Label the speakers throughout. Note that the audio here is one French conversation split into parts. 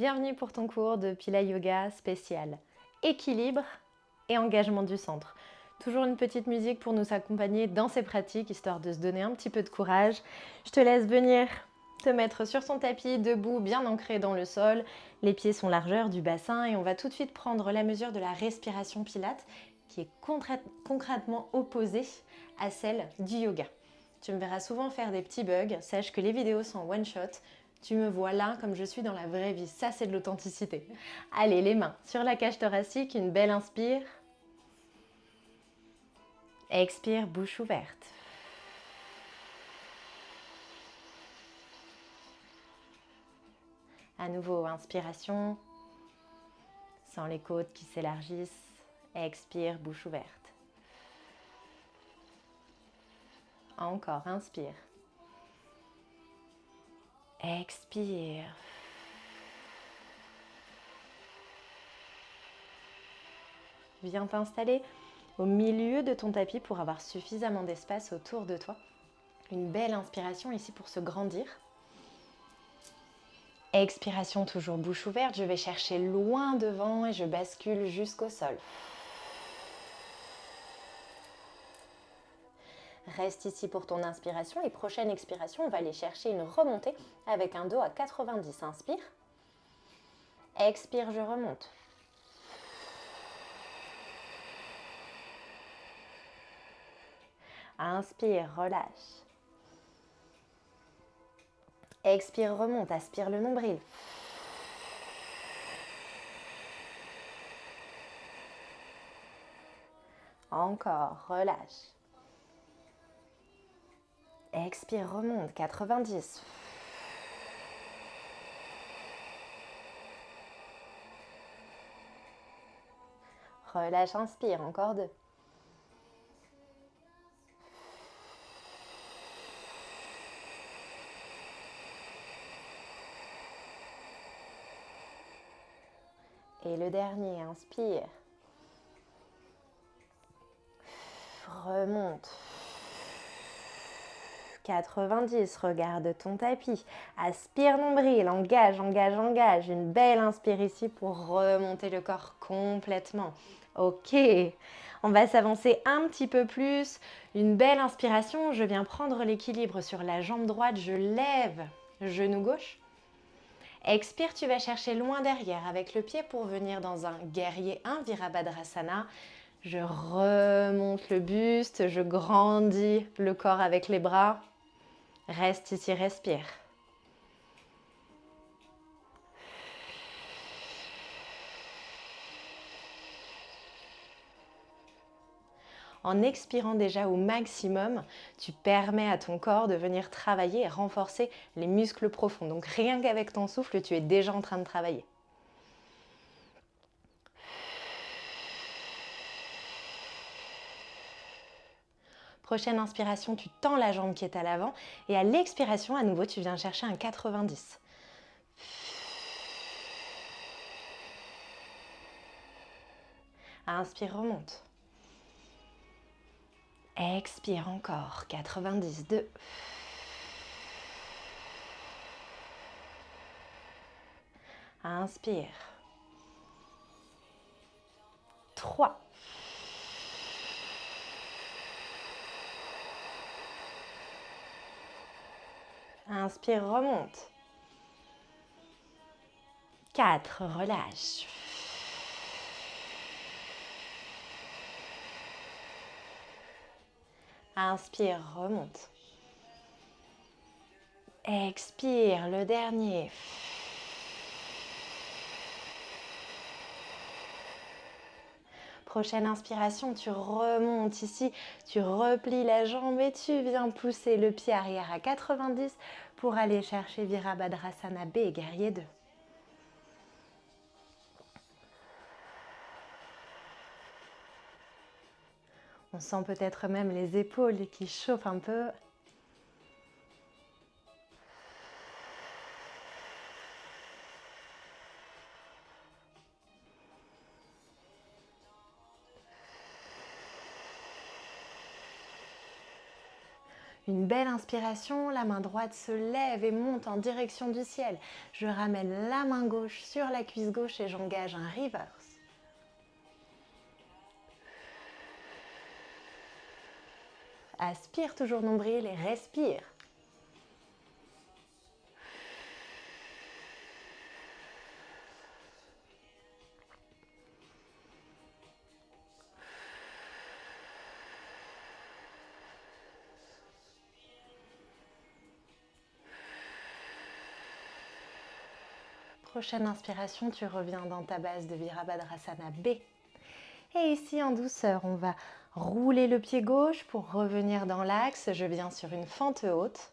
Speaker 1: Bienvenue pour ton cours de Pila Yoga spécial équilibre et engagement du centre. Toujours une petite musique pour nous accompagner dans ces pratiques, histoire de se donner un petit peu de courage. Je te laisse venir te mettre sur ton tapis, debout, bien ancré dans le sol. Les pieds sont largeur du bassin et on va tout de suite prendre la mesure de la respiration Pilate qui est concrètement opposée à celle du yoga. Tu me verras souvent faire des petits bugs, sache que les vidéos sont one shot. Tu me vois là comme je suis dans la vraie vie, ça c'est de l'authenticité. Allez, les mains sur la cage thoracique, une belle inspire. Expire, bouche ouverte. À nouveau, inspiration, sans les côtes qui s'élargissent. Expire, bouche ouverte. Encore, inspire. Expire. Viens t'installer au milieu de ton tapis pour avoir suffisamment d'espace autour de toi. Une belle inspiration ici pour se grandir. Expiration, toujours bouche ouverte. Je vais chercher loin devant et je bascule jusqu'au sol. Reste ici pour ton inspiration et prochaine expiration, on va aller chercher une remontée avec un dos à 90. Inspire. Expire, je remonte. Inspire, relâche. Expire, remonte, aspire le nombril. Encore, relâche. Expire, remonte, 90. Relâche, inspire, encore 2. Et le dernier, inspire. Remonte. 90, regarde ton tapis. Aspire nombril, engage, engage, engage. Une belle inspire ici pour remonter le corps complètement. Ok, on va s'avancer un petit peu plus. Une belle inspiration, je viens prendre l'équilibre sur la jambe droite, je lève genou gauche. Expire, tu vas chercher loin derrière avec le pied pour venir dans un guerrier 1, Virabhadrasana. Je remonte le buste, je grandis le corps avec les bras. Reste ici, respire. En expirant déjà au maximum, tu permets à ton corps de venir travailler et renforcer les muscles profonds. Donc rien qu'avec ton souffle, tu es déjà en train de travailler. Prochaine inspiration, tu tends la jambe qui est à l'avant et à l'expiration, à nouveau, tu viens chercher un 90. Inspire, remonte. Expire encore, 90, 2. Inspire. 3. Inspire, remonte. 4, relâche. Inspire, remonte. Expire, le dernier. Prochaine inspiration, tu remontes ici, tu replies la jambe et tu viens pousser le pied arrière à 90 pour aller chercher Virabhadrasana B, guerrier 2. On sent peut-être même les épaules qui chauffent un peu. Une belle inspiration, la main droite se lève et monte en direction du ciel. Je ramène la main gauche sur la cuisse gauche et j'engage un reverse. Aspire toujours nombril et respire. Prochaine inspiration, tu reviens dans ta base de Virabhadrasana B. Et ici, en douceur, on va rouler le pied gauche pour revenir dans l'axe. Je viens sur une fente haute.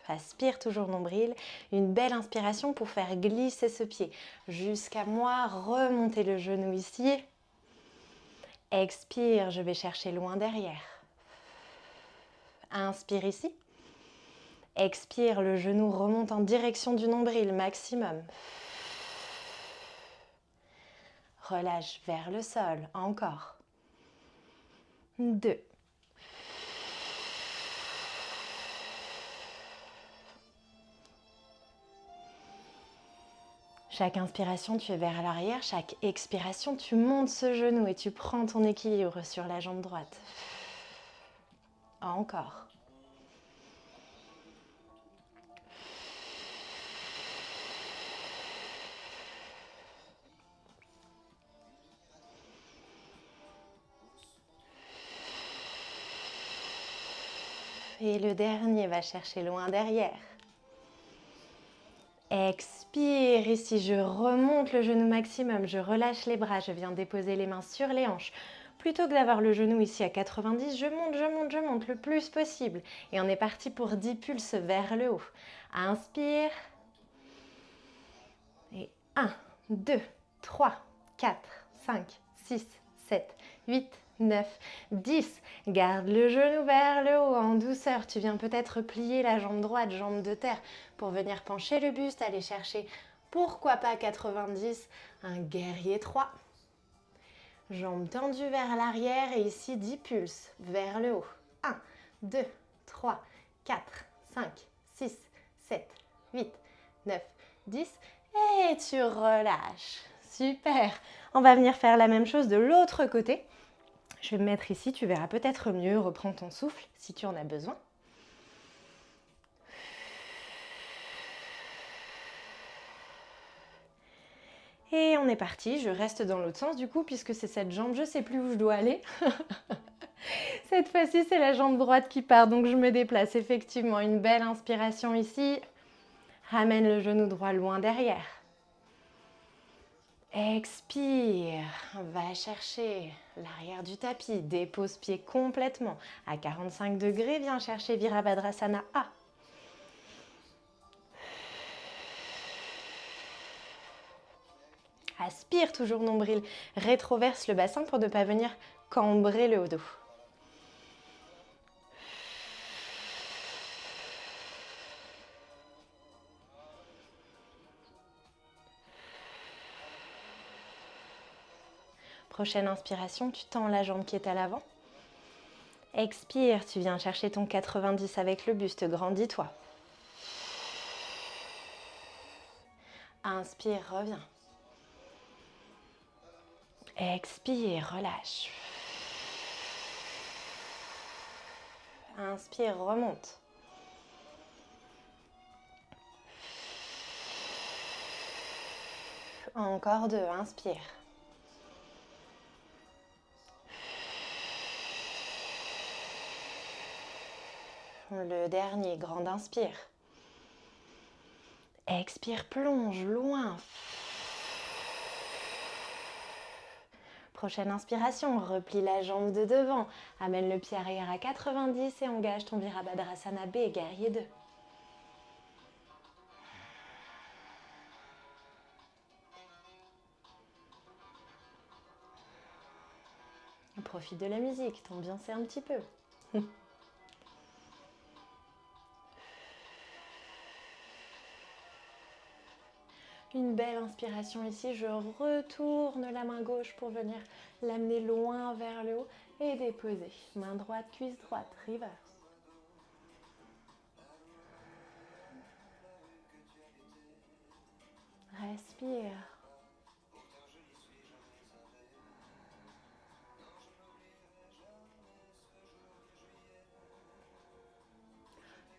Speaker 1: Aspire toujours nombril. Une belle inspiration pour faire glisser ce pied jusqu'à moi. Remonter le genou ici. Expire, je vais chercher loin derrière. Inspire ici. Expire, le genou remonte en direction du nombril maximum. Relâche vers le sol, encore. 2. Chaque inspiration, tu es vers l'arrière. Chaque expiration, tu montes ce genou et tu prends ton équilibre sur la jambe droite. Encore. Et le dernier va chercher loin derrière. Expire, ici je remonte le genou maximum, je relâche les bras, je viens déposer les mains sur les hanches. Plutôt que d'avoir le genou ici à 90, je monte le plus possible. Et on est parti pour 10 pulses vers le haut. Inspire. Et 1, 2, 3, 4, 5, 6, 7, 8, 9, 10. Garde le genou vers le haut en douceur. Tu viens peut-être plier la jambe droite, jambe de terre, pour venir pencher le buste, aller chercher, pourquoi pas 90, un guerrier 3. Jambes tendues vers l'arrière et ici 10 pulses vers le haut. 1, 2, 3, 4, 5, 6, 7, 8, 9, 10. Et tu relâches. Super. On va venir faire la même chose de l'autre côté. Je vais me mettre ici, tu verras peut-être mieux. Reprends ton souffle si tu en as besoin. Et on est parti. Je reste dans l'autre sens du coup, puisque c'est cette jambe, je ne sais plus où je dois aller. Cette fois-ci, c'est la jambe droite qui part, donc je me déplace. Effectivement, une belle inspiration ici. Ramène le genou droit loin derrière. Expire, va chercher l'arrière du tapis, dépose pied complètement. À 45 degrés, viens chercher Virabhadrasana A. Aspire toujours nombril, rétroverse le bassin pour ne pas venir cambrer le haut dos. Prochaine inspiration, tu tends la jambe qui est à l'avant. Expire, tu viens chercher ton 90 avec le buste, grandis-toi. Inspire, reviens. Expire, relâche. Inspire, remonte. Encore 2, inspire. Le dernier, grande inspire. Expire, plonge loin. Prochaine inspiration, replie la jambe de devant. Amène le pied arrière à 90 et engage ton Virabhadrasana B, guerrier 2. Profite de la musique, t'ambiancer un petit peu. Une belle inspiration ici, je retourne la main gauche pour venir l'amener loin vers le haut et déposer. Main droite, cuisse droite, reverse. Respire.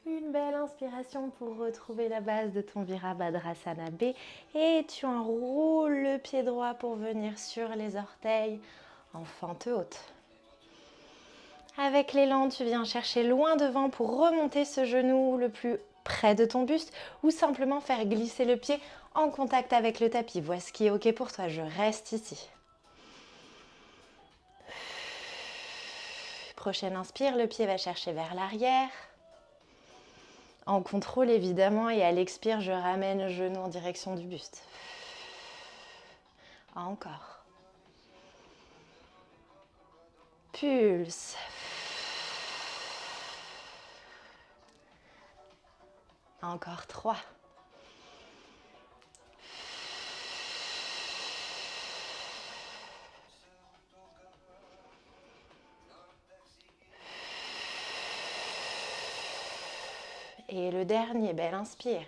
Speaker 1: Une belle inspiration pour retrouver la base de ton Virabhadrasana B et tu enroules le pied droit pour venir sur les orteils en fente haute. Avec l'élan, tu viens chercher loin devant pour remonter ce genou le plus près de ton buste ou simplement faire glisser le pied en contact avec le tapis. Vois ce qui est OK pour toi, je reste ici. Prochaine inspire, le pied va chercher vers l'arrière. En contrôle évidemment et à l'expire, je ramène le genou en direction du buste. Encore. Pulse. Encore 3. Et le dernier, belle inspire.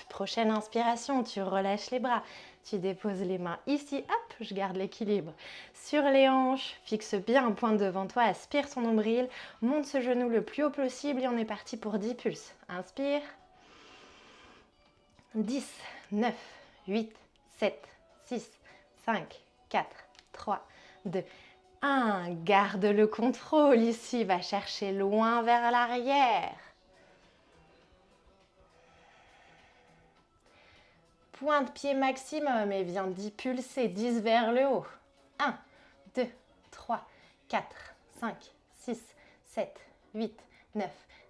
Speaker 1: Prochaine inspiration, tu relâches les bras. Tu déposes les mains ici, hop, je garde l'équilibre. Sur les hanches, fixe bien un point devant toi, aspire ton nombril, monte ce genou le plus haut possible et on est parti pour 10 pulses. Inspire. 10, 9, 8, 7, 6, 5, 4, 3, 2, 1. Garde le contrôle ici, va chercher loin vers l'arrière. Point de pied maximum et viens d'y pulser, 10 vers le haut. 1, 2, 3, 4, 5, 6, 7, 8, 9,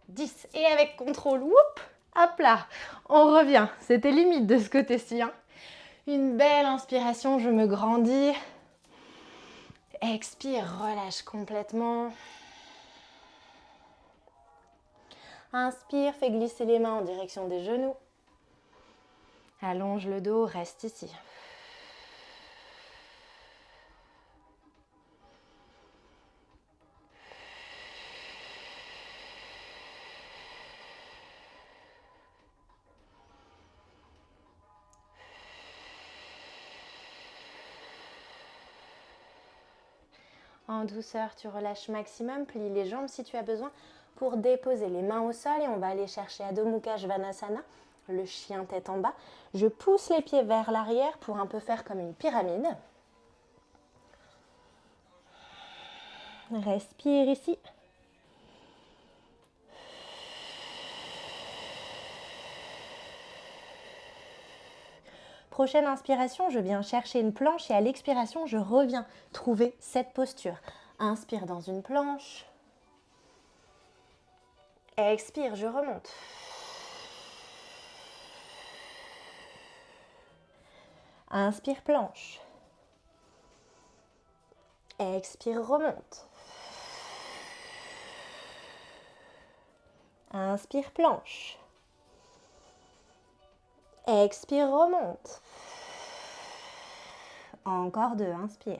Speaker 1: 10. Et avec contrôle, whoop, hop là, on revient. C'était limite de ce côté-ci. Hein. Une belle inspiration, je me grandis. Expire, relâche complètement. Inspire, fais glisser les mains en direction des genoux. Allonge le dos, reste ici. En douceur, tu relâches maximum, plie les jambes si tu as besoin pour déposer les mains au sol et on va aller chercher Adho Mukha Svanasana, le chien tête en bas. Je pousse les pieds vers l'arrière pour un peu faire comme une pyramide. Respire ici. Prochaine inspiration, je viens chercher une planche et à l'expiration, je reviens trouver cette posture. Inspire dans une planche. Expire, je remonte. Inspire, planche. Expire, remonte. Inspire, planche. Expire, remonte. Encore 2, inspire.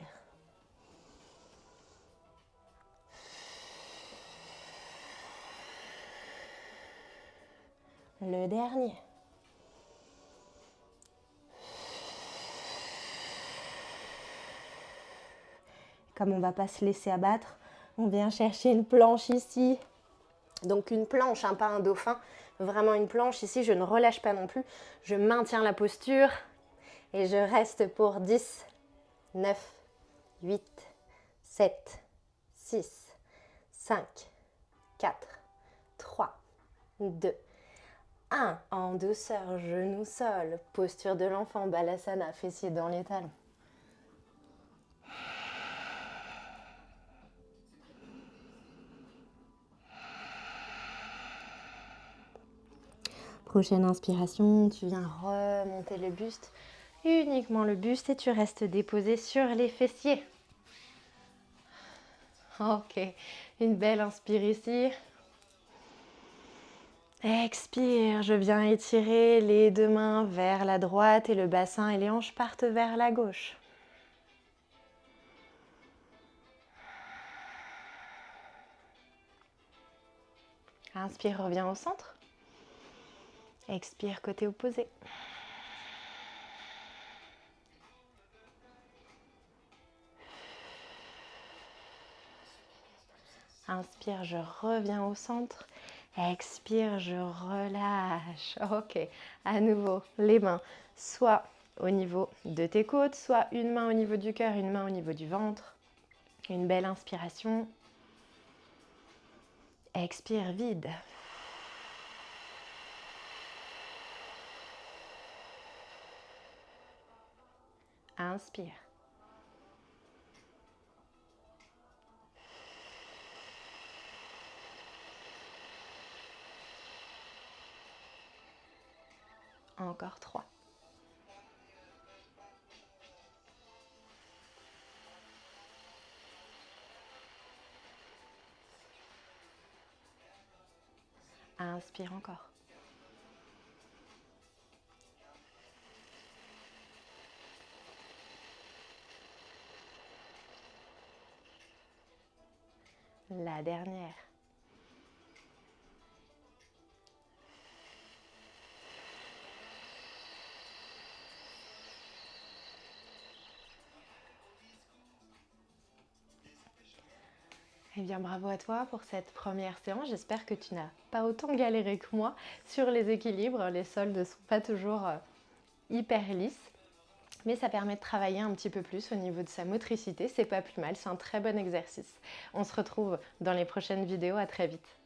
Speaker 1: Le dernier. Comme on ne va pas se laisser abattre, on vient chercher une planche ici. Donc une planche, hein, pas un dauphin. Vraiment une planche. Ici, je ne relâche pas non plus. Je maintiens la posture et je reste pour 10, 9, 8, 7, 6, 5, 4, 3, 2, 1. En douceur, genou sol, posture de l'enfant, Balasana, fessiers dans les talons. Prochaine inspiration, tu viens remonter le buste, uniquement le buste et tu restes déposé sur les fessiers. Ok, une belle inspire ici. Expire, je viens étirer les deux mains vers la droite et le bassin et les hanches partent vers la gauche. Inspire, reviens au centre. Expire, côté opposé. Inspire, je reviens au centre. Expire, je relâche. Ok, à nouveau, les mains soit au niveau de tes côtes, soit une main au niveau du cœur, une main au niveau du ventre. Une belle inspiration. Expire, vide. Inspire. Encore 3. Inspire encore. La dernière. Eh bien, bravo à toi pour cette première séance. J'espère que tu n'as pas autant galéré que moi sur les équilibres. Les sols ne sont pas toujours hyper lisses, mais ça permet de travailler un petit peu plus au niveau de sa motricité. C'est pas plus mal, c'est un très bon exercice. On se retrouve dans les prochaines vidéos. À très vite.